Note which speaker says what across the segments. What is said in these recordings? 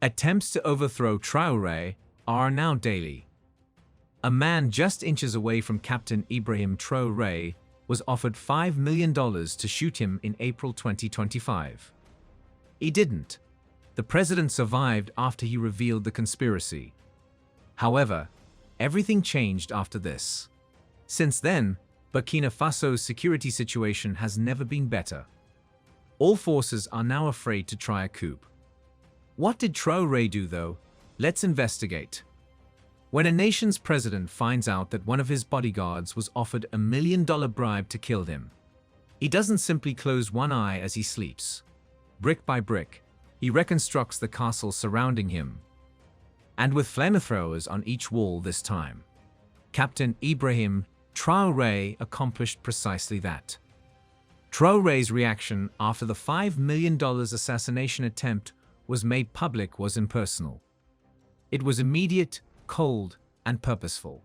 Speaker 1: Attempts to overthrow Traore are now daily. A man just inches away from Captain Ibrahim Traore was offered $5 million to shoot him in April 2025. He didn't. The president survived after he revealed the conspiracy. However, everything changed after this. Since then, Burkina Faso's security situation has never been better. All forces are now afraid to try a coup. What did Traore do though? Let's investigate. When a nation's president finds out that one of his bodyguards was offered $1 million bribe to kill him, he doesn't simply close one eye as he sleeps. Brick by brick, he reconstructs the castle surrounding him. And with flamethrowers on each wall this time, Captain Ibrahim Traore accomplished precisely that. Traore's reaction after the $5 million assassination attempt was made public was impersonal. It was immediate, cold, and purposeful.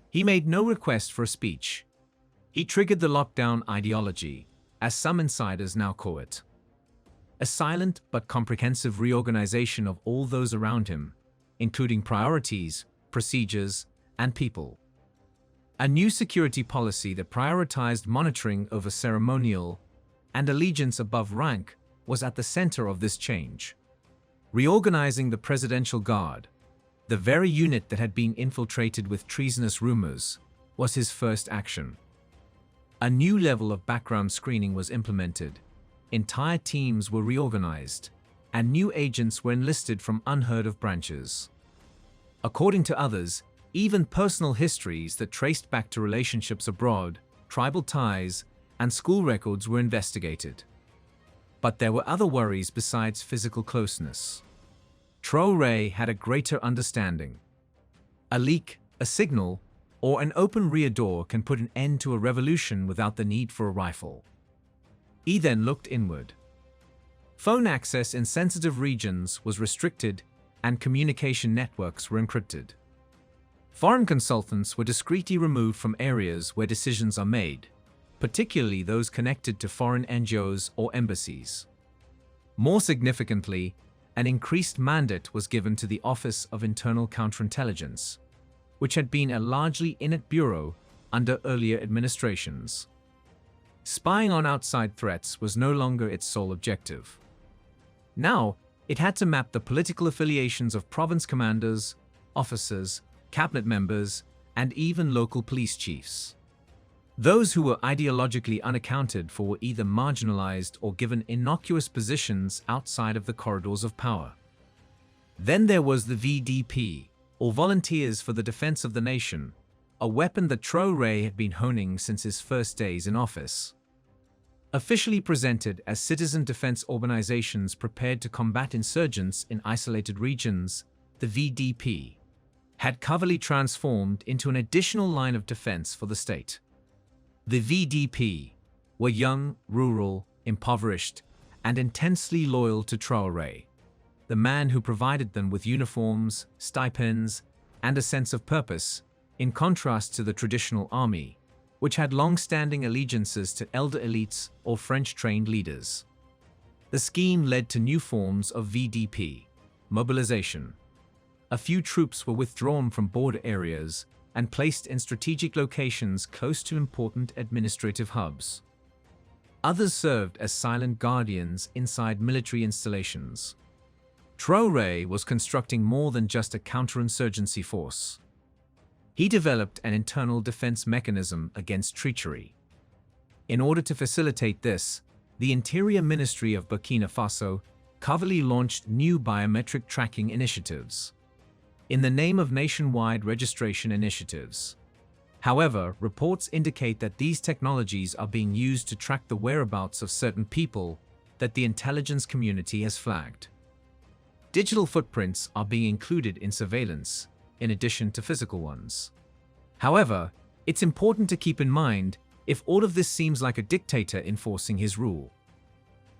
Speaker 1: He made no request for a speech. He triggered the lockdown ideology, as some insiders now call it. A silent but comprehensive reorganization of all those around him, including priorities, procedures, and people. A new security policy that prioritized monitoring over ceremonial and allegiance above rank was at the center of this change. Reorganizing the Presidential Guard, the very unit that had been infiltrated with treasonous rumors, was his first action. A new level of background screening was implemented, entire teams were reorganized, and new agents were enlisted from unheard-of branches. According to others, even personal histories that traced back to relationships abroad, tribal ties, and school records were investigated. But there were other worries besides physical closeness. Traore had a greater understanding. A leak, a signal, or an open rear door can put an end to a revolution without the need for a rifle. He then looked inward. Phone access in sensitive regions was restricted and communication networks were encrypted. Foreign consultants were discreetly removed from areas where decisions are made, particularly those connected to foreign NGOs or embassies. More significantly, an increased mandate was given to the Office of Internal Counterintelligence, which had been a largely inept bureau under earlier administrations. Spying on outside threats was no longer its sole objective. Now, it had to map the political affiliations of province commanders, officers, cabinet members, and even local police chiefs. Those who were ideologically unaccounted for were either marginalized or given innocuous positions outside of the corridors of power. Then there was the VDP, or Volunteers for the Defense of the Nation, a weapon that Traore had been honing since his first days in office. Officially presented as citizen defense organizations prepared to combat insurgents in isolated regions, the VDP had covertly transformed into an additional line of defense for the state. The VDP were young, rural, impoverished, and intensely loyal to Traore, the man who provided them with uniforms, stipends, and a sense of purpose, in contrast to the traditional army, which had long-standing allegiances to elder elites or French-trained leaders. The scheme led to new forms of VDP mobilization. A few troops were withdrawn from border areas and placed in strategic locations close to important administrative hubs. Others served as silent guardians inside military installations. Traore was constructing more than just a counterinsurgency force. He developed an internal defense mechanism against treachery. In order to facilitate this, the Interior Ministry of Burkina Faso covertly launched new biometric tracking initiatives in the name of nationwide registration initiatives. However, reports indicate that these technologies are being used to track the whereabouts of certain people that the intelligence community has flagged. Digital footprints are being included in surveillance, in addition to physical ones. However, it's important to keep in mind if all of this seems like a dictator enforcing his rule.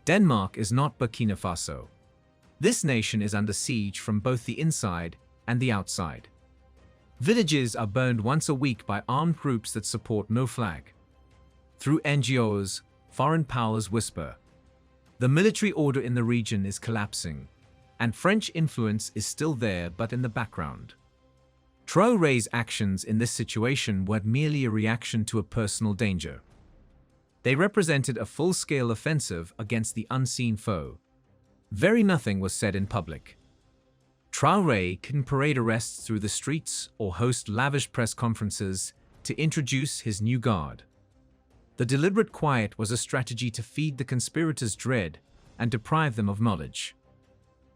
Speaker 1: Denmark is not Burkina Faso. This nation is under siege from both the inside and the outside. Villages are burned once a week by armed groups that support no flag. Through NGOs, foreign powers whisper. The military order in the region is collapsing, and French influence is still there but in the background. Traore's actions in this situation weren't merely a reaction to a personal danger. They represented a full-scale offensive against the unseen foe. Very nothing was said in public. Traore couldn't parade arrests through the streets or host lavish press conferences to introduce his new guard. The deliberate quiet was a strategy to feed the conspirators dread and deprive them of knowledge.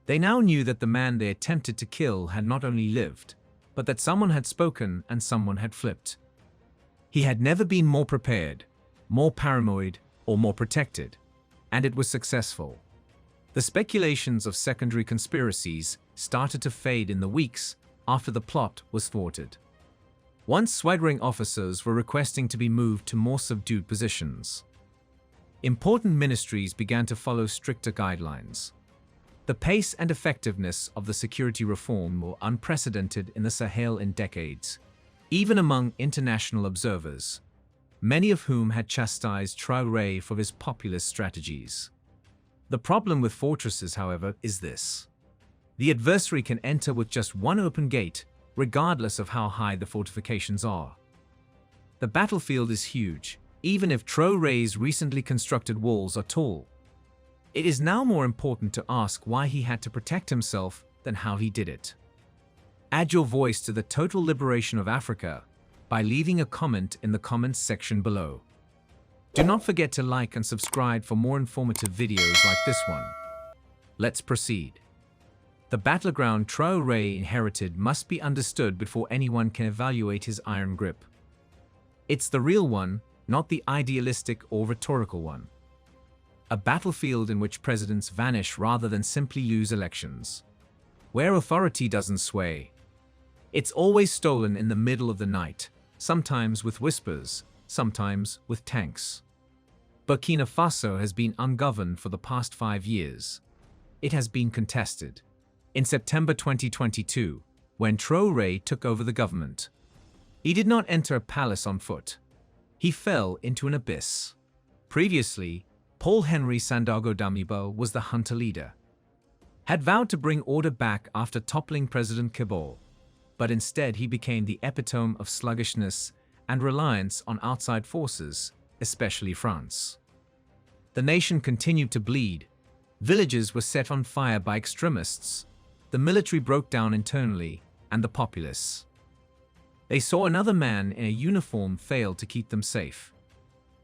Speaker 1: They now knew that the man they attempted to kill had not only lived, but that someone had spoken and someone had flipped. He had never been more prepared, more paranoid, or more protected, and it was successful. The speculations of secondary conspiracies started to fade in the weeks after the plot was thwarted. Once swaggering officers were requesting to be moved to more subdued positions. Important ministries began to follow stricter guidelines. The pace and effectiveness of the security reform were unprecedented in the Sahel in decades, even among international observers, many of whom had chastised Traore for his populist strategies. The problem with fortresses, however, is this. The adversary can enter with just one open gate, regardless of how high the fortifications are. The battlefield is huge, even if Traore's recently constructed walls are tall. It is now more important to ask why he had to protect himself than how he did it. Add your voice to the total liberation of Africa by leaving a comment in the comments section below. Do not forget to like and subscribe for more informative videos like this one. Let's proceed. The battleground Traore inherited must be understood before anyone can evaluate his iron grip. It's the real one, not the idealistic or rhetorical one. A battlefield in which presidents vanish rather than simply lose elections. Where authority doesn't sway. It's always stolen in the middle of the night, sometimes with whispers, sometimes with tanks. Burkina Faso has been ungoverned for the past 5 years. It has been contested. In September 2022, when Traore took over the government, he did not enter a palace on foot. He fell into an abyss. Previously, Paul-Henri Sandaogo Damiba was the junta leader, had vowed to bring order back after toppling President Kibble, but instead he became the epitome of sluggishness and reliance on outside forces, especially France. The nation continued to bleed. Villages were set on fire by extremists. The military broke down internally, and the populace. They saw another man in a uniform fail to keep them safe.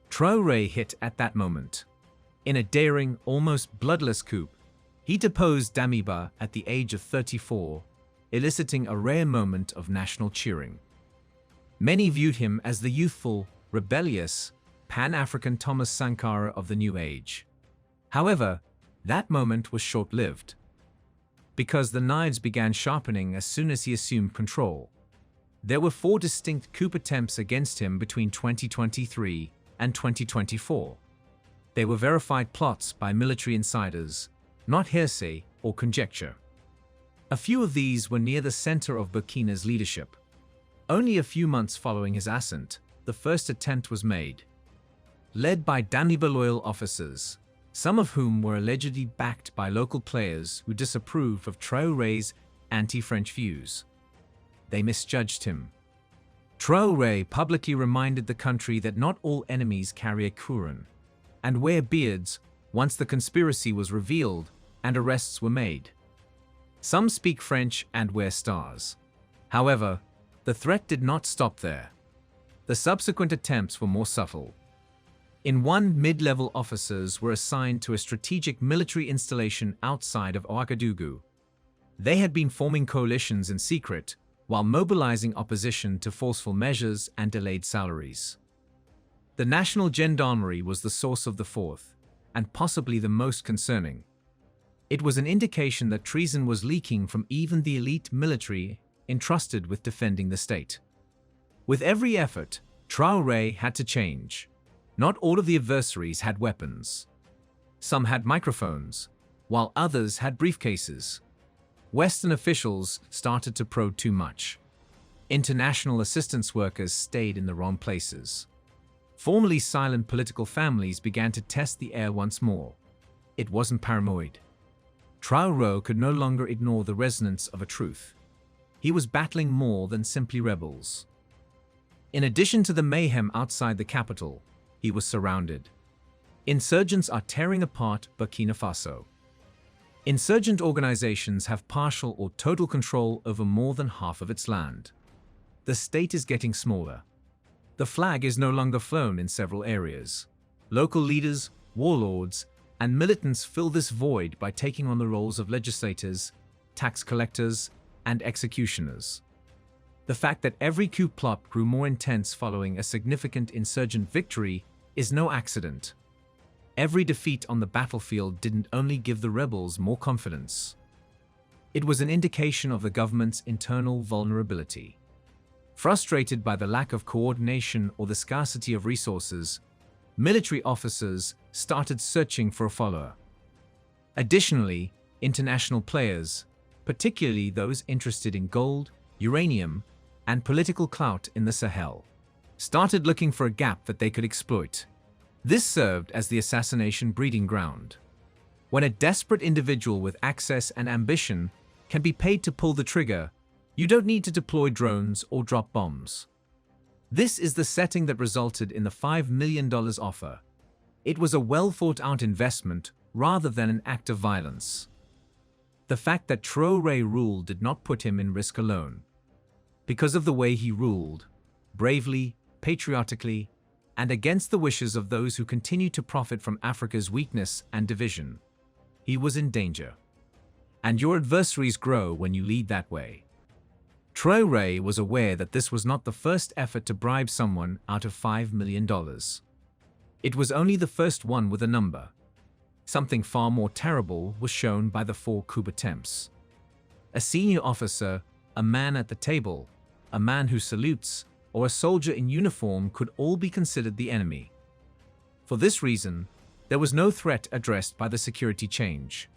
Speaker 1: Traore hit at that moment. In a daring, almost bloodless coup, he deposed Damiba at the age of 34, eliciting a rare moment of national cheering. Many viewed him as the youthful, rebellious, Pan-African Thomas Sankara of the new age. However, that moment was short-lived, because the knives began sharpening as soon as he assumed control. There were 4 distinct coup attempts against him between 2023 and 2024. They were verified plots by military insiders, not hearsay or conjecture. A few of these were near the center of Burkina's leadership. Only a few months following his ascent, the first attempt was made. Led by Damiba loyal officers, some of whom were allegedly backed by local players who disapproved of Traore's anti-French views. They misjudged him. Traore publicly reminded the country that not all enemies carry a Quran, and wear beards once the conspiracy was revealed and arrests were made. Some speak French and wear stars. However, the threat did not stop there. The subsequent attempts were more subtle. In one, mid-level officers were assigned to a strategic military installation outside of Ouagadougou. They had been forming coalitions in secret, while mobilizing opposition to forceful measures and delayed salaries. The National Gendarmerie was the source of the fourth, and possibly the most concerning. It was an indication that treason was leaking from even the elite military entrusted with defending the state. With every effort, Traore had to change. Not all of the adversaries had weapons. Some had microphones, while others had briefcases. Western officials started to probe too much. International assistance workers stayed in the wrong places. Formerly silent political families began to test the air once more. It wasn't paranoid. Traore could no longer ignore the resonance of a truth. He was battling more than simply rebels. In addition to the mayhem outside the capital, he was surrounded. Insurgents are tearing apart Burkina Faso. Insurgent organizations have partial or total control over more than half of its land. The state is getting smaller. The flag is no longer flown in several areas. Local leaders, warlords, and militants fill this void by taking on the roles of legislators, tax collectors, and executioners. The fact that every coup plot grew more intense following a significant insurgent victory is no accident. Every defeat on the battlefield didn't only give the rebels more confidence. It was an indication of the government's internal vulnerability. Frustrated by the lack of coordination or the scarcity of resources, military officers started searching for a follower. Additionally, international players, particularly those interested in gold, uranium, and political clout in the Sahel, started looking for a gap that they could exploit. This served as the assassination breeding ground. When a desperate individual with access and ambition can be paid to pull the trigger, you don't need to deploy drones or drop bombs. This is the setting that resulted in the $5 million offer. It was a well-thought-out investment rather than an act of violence. The fact that Traore ruled did not put him in risk alone. Because of the way he ruled, bravely, patriotically, and against the wishes of those who continue to profit from Africa's weakness and division, he was in danger. And your adversaries grow when you lead that way. Traore was aware that this was not the first effort to bribe someone out of $5 million. It was only the first one with a number. Something far more terrible was shown by the 4 coup attempts. A senior officer, a man at the table, a man who salutes, or a soldier in uniform could all be considered the enemy. For this reason, there was no threat addressed by the security change.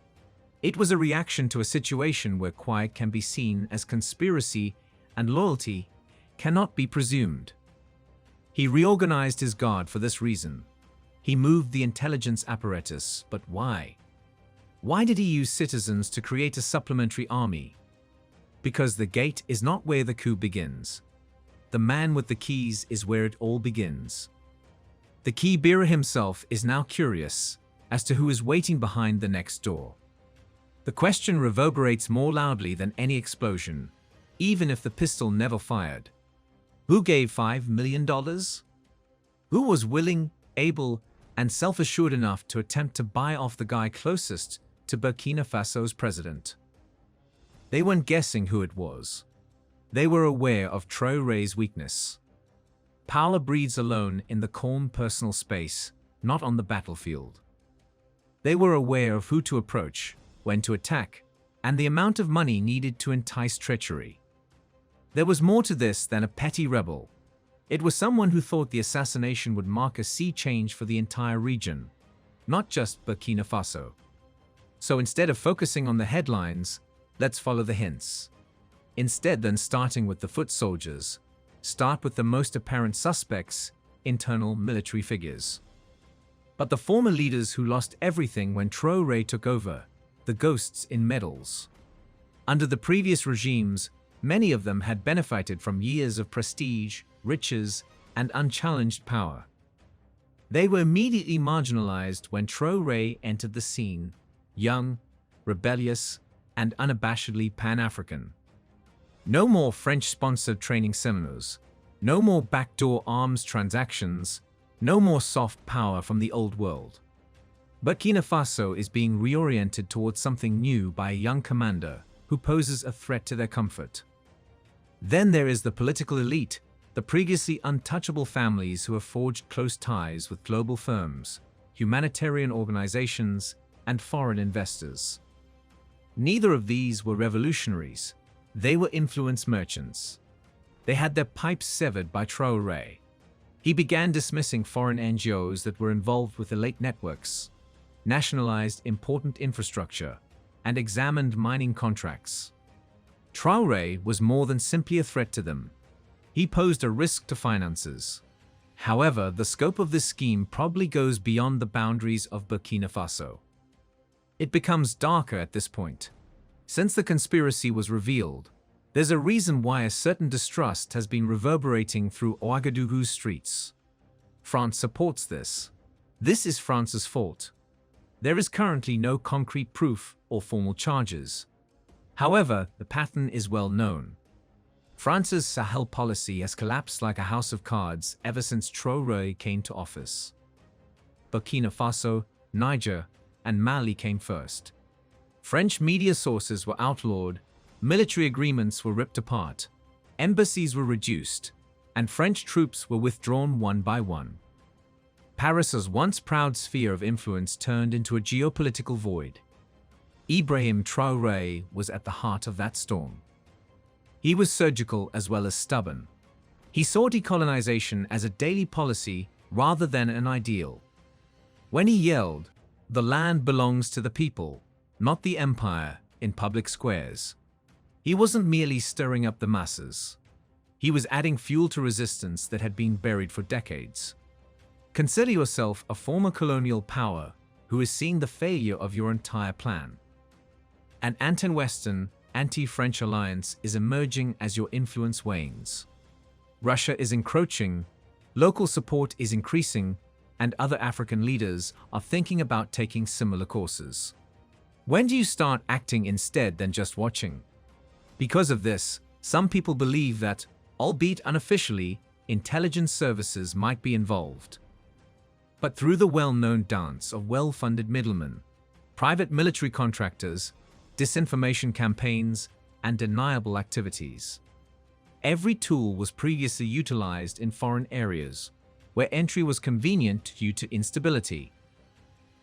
Speaker 1: It was a reaction to a situation where quiet can be seen as conspiracy and loyalty cannot be presumed. He reorganized his guard for this reason. He moved the intelligence apparatus, but why? Why did he use citizens to create a supplementary army? Because the gate is not where the coup begins. The man with the keys is where it all begins. The key bearer himself is now curious as to who is waiting behind the next door. The question reverberates more loudly than any explosion, even if the pistol never fired. Who gave $5 million? Who was willing, able, and self-assured enough to attempt to buy off the guy closest to Burkina Faso's president? They weren't guessing who it was. They were aware of Traore's weakness. Power breeds alone in the calm personal space, not on the battlefield. They were aware of who to approach, when to attack, and the amount of money needed to entice treachery. There was more to this than a petty rebel. It was someone who thought the assassination would mark a sea change for the entire region, not just Burkina Faso. So instead of focusing on the headlines, let's follow the hints. Instead than starting with the foot soldiers, start with the most apparent suspects, internal military figures. But the former leaders who lost everything when Traore took over, the ghosts in medals. Under the previous regimes, many of them had benefited from years of prestige, riches, and unchallenged power. They were immediately marginalized when Traore entered the scene, young, rebellious, and unabashedly Pan-African. No more French-sponsored training seminars, no more backdoor arms transactions, no more soft power from the old world. Burkina Faso is being reoriented towards something new by a young commander who poses a threat to their comfort. Then there is the political elite, the previously untouchable families who have forged close ties with global firms, humanitarian organizations, and foreign investors. Neither of these were revolutionaries. They were influence merchants. They had their pipes severed by Traore. He began dismissing foreign NGOs that were involved with elite networks, nationalized important infrastructure, and examined mining contracts. Traore was more than simply a threat to them. He posed a risk to finances. However, the scope of this scheme probably goes beyond the boundaries of Burkina Faso. It becomes darker at this point. Since the conspiracy was revealed, there's a reason why a certain distrust has been reverberating through Ouagadougou's streets. France supports this. This is France's fault. There is currently no concrete proof or formal charges. However, the pattern is well known. France's Sahel policy has collapsed like a house of cards ever since Traore came to office. Burkina Faso, Niger, and Mali came first. French media sources were outlawed, military agreements were ripped apart, embassies were reduced, and French troops were withdrawn one by one. Paris's once proud sphere of influence turned into a geopolitical void. Ibrahim Traore was at the heart of that storm. He was surgical as well as stubborn. He saw decolonization as a daily policy rather than an ideal. When he yelled, "The land belongs to the people, not the empire," in public squares, he wasn't merely stirring up the masses. He was adding fuel to resistance that had been buried for decades. Consider yourself a former colonial power who is seeing the failure of your entire plan. An anti-Western, anti-French alliance is emerging as your influence wanes. Russia is encroaching, local support is increasing, and other African leaders are thinking about taking similar courses. When do you start acting instead than just watching? Because of this, some people believe that, albeit unofficially, intelligence services might be involved. But through the well-known dance of well-funded middlemen, private military contractors, disinformation campaigns, and deniable activities, every tool was previously utilized in foreign areas, where entry was convenient due to instability.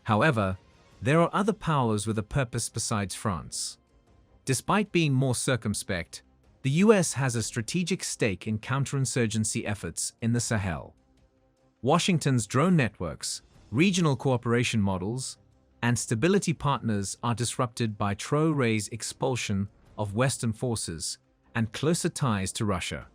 Speaker 1: However, there are other powers with a purpose besides France. Despite being more circumspect, the US has a strategic stake in counterinsurgency efforts in the Sahel. Washington's drone networks, regional cooperation models, and stability partners are disrupted by Traore's expulsion of Western forces and closer ties to Russia.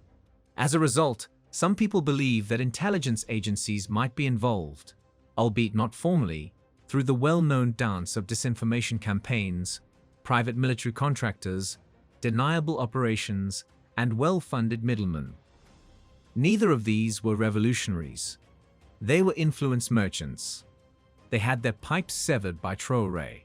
Speaker 1: As a result, some people believe that intelligence agencies might be involved, albeit not formally, through the well-known dance of disinformation campaigns, private military contractors, deniable operations, and well-funded middlemen. Neither of these were revolutionaries. They were influence merchants. They had their pipes severed by Traore.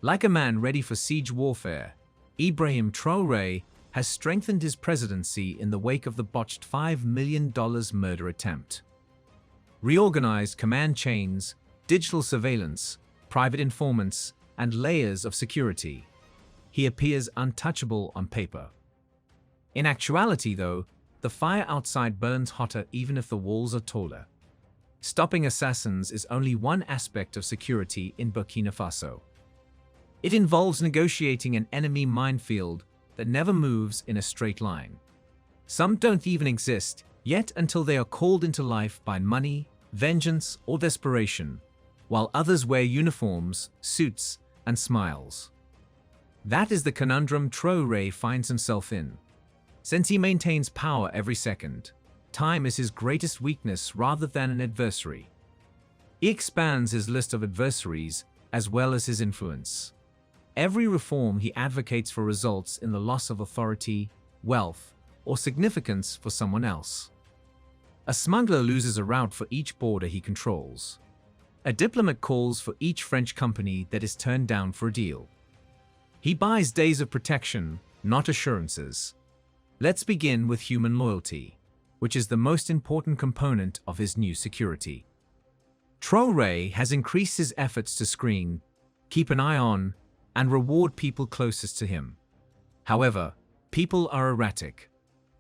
Speaker 1: Like a man ready for siege warfare, Ibrahim Traore has strengthened his presidency in the wake of the botched $5 million murder attempt. Reorganized command chains, digital surveillance, private informants, and layers of security. He appears untouchable on paper. In actuality, though, the fire outside burns hotter even if the walls are taller. Stopping assassins is only one aspect of security in Burkina Faso. It involves negotiating an enemy minefield that never moves in a straight line. Some don't even exist yet until they are called into life by money, vengeance, or desperation, while others wear uniforms, suits, and smiles. That is the conundrum Traore finds himself in. Since he maintains power every second, time is his greatest weakness rather than an adversary. He expands his list of adversaries as well as his influence. Every reform he advocates for results in the loss of authority, wealth, or significance for someone else. A smuggler loses a route for each border he controls. A diplomat calls for each French company that is turned down for a deal. He buys days of protection, not assurances. Let's begin with human loyalty, which is the most important component of his new security. Traore has increased his efforts to screen, keep an eye on, and reward people closest to him. However, people are erratic.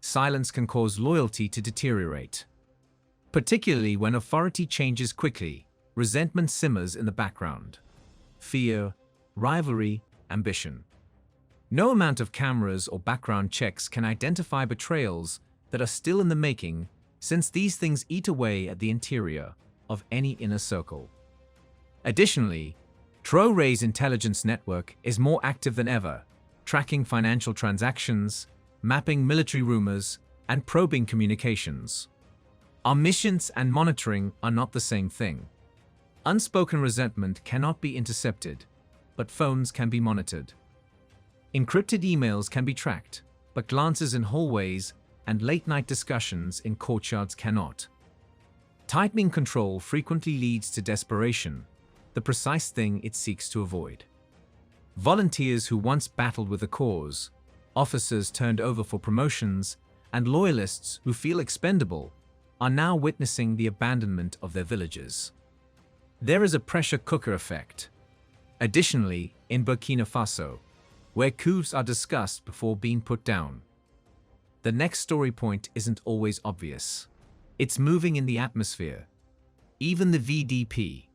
Speaker 1: Silence can cause loyalty to deteriorate. Particularly when authority changes quickly, resentment simmers in the background. Fear, rivalry, ambition. No amount of cameras or background checks can identify betrayals that are still in the making, since these things eat away at the interior of any inner circle. Additionally, Traore's intelligence network is more active than ever, tracking financial transactions, mapping military rumors, and probing communications. Omniscience and monitoring are not the same thing. Unspoken resentment cannot be intercepted, but phones can be monitored. Encrypted emails can be tracked, but glances in hallways and late-night discussions in courtyards cannot. Tightening control frequently leads to desperation, the precise thing it seeks to avoid. Volunteers who once battled with a cause, officers turned over for promotions, and loyalists who feel expendable are now witnessing the abandonment of their villages. There is a pressure cooker effect. Additionally, in Burkina Faso, where coups are discussed before being put down, the next story point isn't always obvious. It's moving in the atmosphere. Even the VDP,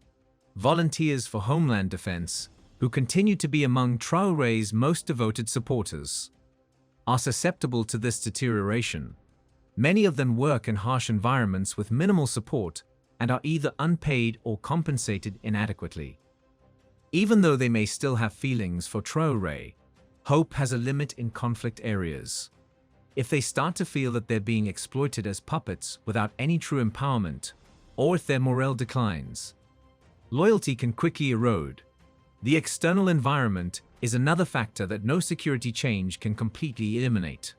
Speaker 1: Volunteers for Homeland Defense, who continue to be among Traore's most devoted supporters, are susceptible to this deterioration. Many of them work in harsh environments with minimal support and are either unpaid or compensated inadequately. Even though they may still have feelings for Traore, hope has a limit in conflict areas. If they start to feel that they're being exploited as puppets without any true empowerment, or if their morale declines, loyalty can quickly erode. The external environment is another factor that no security change can completely eliminate.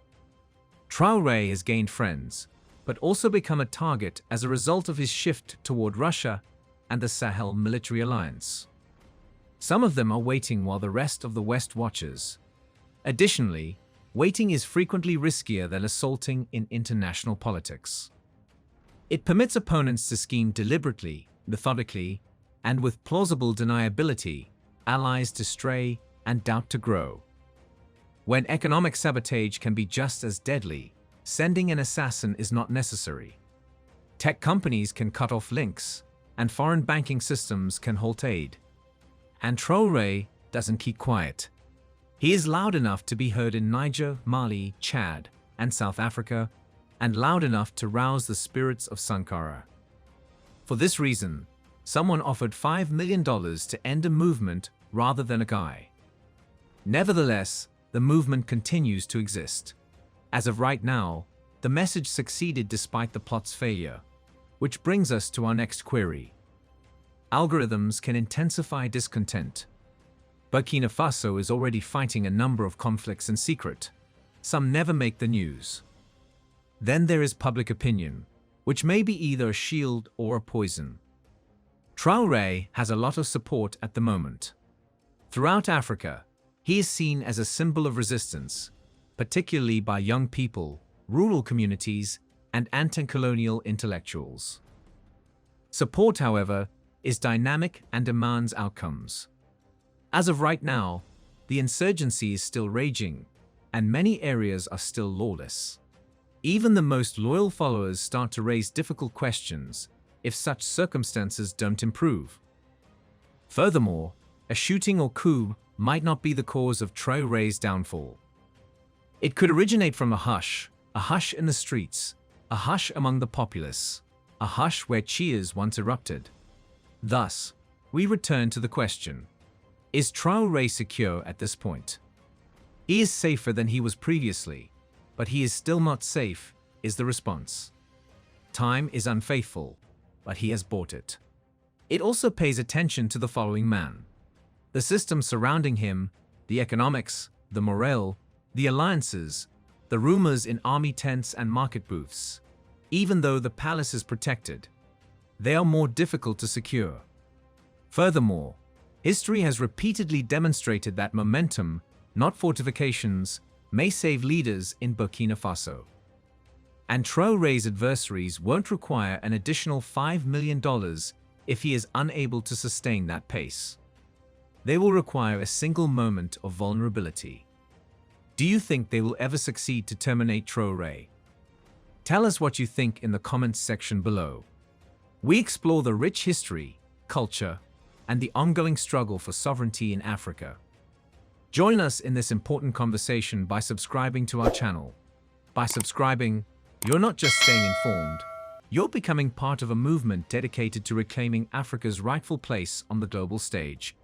Speaker 1: Traore has gained friends, but also become a target as a result of his shift toward Russia and the Sahel military alliance. Some of them are waiting while the rest of the West watches. Additionally, waiting is frequently riskier than assaulting in international politics. It permits opponents to scheme deliberately, methodically, and with plausible deniability, allies to stray and doubt to grow. When economic sabotage can be just as deadly, sending an assassin is not necessary. Tech companies can cut off links, and foreign banking systems can halt aid. And Traore doesn't keep quiet. He is loud enough to be heard in Niger, Mali, Chad, and South Africa, and loud enough to rouse the spirits of Sankara. For this reason, someone offered $5 million to end a movement rather than a guy. Nevertheless, the movement continues to exist. As of right now, the message succeeded despite the plot's failure, which brings us to our next query. Algorithms can intensify discontent. Burkina Faso is already fighting a number of conflicts in secret. Some never make the news. Then there is public opinion, which may be either a shield or a poison. Traore has a lot of support at the moment. Throughout Africa, he is seen as a symbol of resistance, particularly by young people, rural communities, and anti-colonial intellectuals. Support, however, is dynamic and demands outcomes. As of right now, the insurgency is still raging, and many areas are still lawless. Even the most loyal followers start to raise difficult questions if such circumstances don't improve. Furthermore, a shooting or coup might not be the cause of Traore's downfall. It could originate from a hush in the streets, a hush among the populace, a hush where cheers once erupted. Thus, we return to the question: is Traore secure at this point? He is safer than he was previously, but he is still not safe, is the response. Time is unfaithful, but he has bought it. It also pays attention to the following man: the system surrounding him, the economics, the morale, the alliances, the rumors in army tents and market booths. Even though the palace is protected, they are more difficult to secure. Furthermore, history has repeatedly demonstrated that momentum, not fortifications, may save leaders in Burkina Faso. And Traore's adversaries won't require an additional $5 million if he is unable to sustain that pace. They will require a single moment of vulnerability. Do you think they will ever succeed to terminate Traore? Tell us what you think in the comments section below. We explore the rich history, culture, and the ongoing struggle for sovereignty in Africa. Join us in this important conversation by subscribing to our channel. By subscribing, you're not just staying informed, you're becoming part of a movement dedicated to reclaiming Africa's rightful place on the global stage.